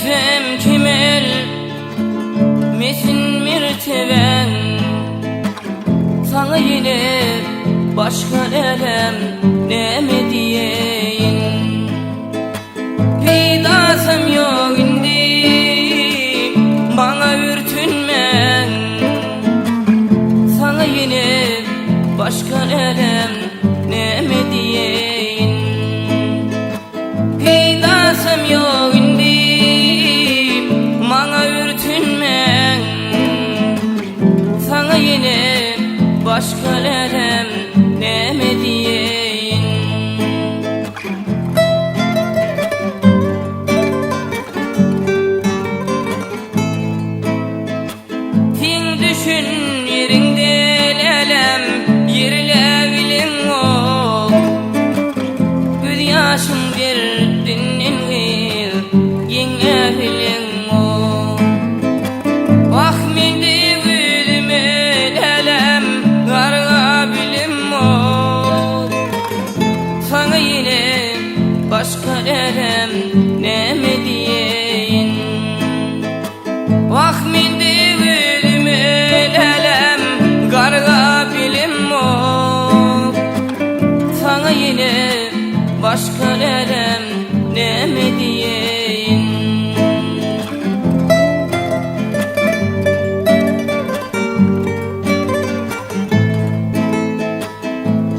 yüzem kimel mesin merteben, sana yine başka elem ne mi diyeyin. Pidasım yok indi bana ürtünmen, sana yine başka elem ne mi diyeyin. Pidasım yok indi bana ürtünmen, sana yine başka elem ne mi diyeyin. Fin düşün yerinde elem yerle bilin ol, göz yaşım verdinin gıyıl yenge bilin ol. Ah mende gülüme elem garga bilim ol, sana yine başka elem ne mi diyeyin. Ah mende gülüme elem garga bilim ol, sana yine başka elem ne mi diyeyin.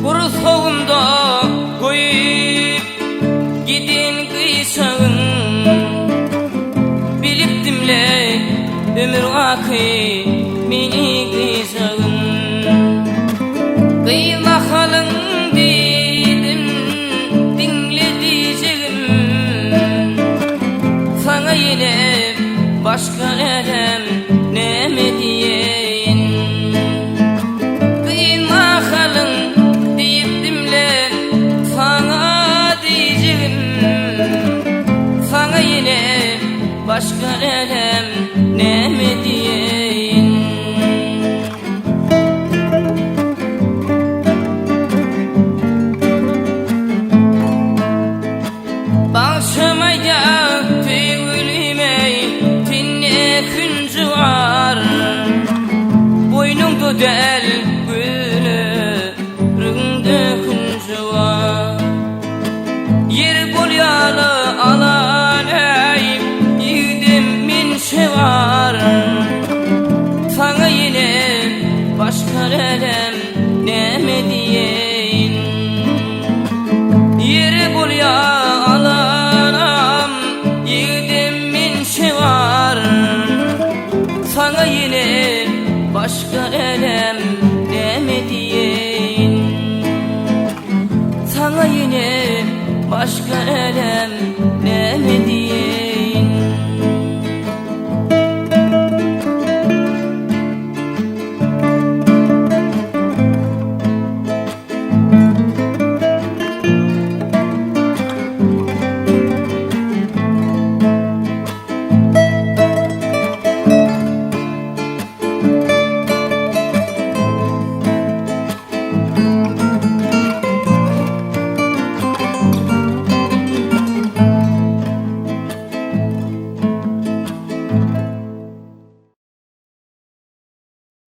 Kuru soğumda koyup gidin kıyışağın, bilip dimle ömür vakı meni kıyışağın. Kıyla halın dedim dinle diyeceğim, sana yine başka elem ne mi diyeyin. Kıyla halın deyip dimle sana diyeceğim, sana yine başka elem ne mi diyeyin. Bağışamaya tüyülüme tinne küncü var, boynumda del gülüründe küncü var. Yer bolyalı alan ey yiğidim min şey var, sana yine başka elem ne mi diyeyin. Yer bolya alanam yiğidim min şey var, sana yine başka elem ne mi diyeyin. Sana yine başka elem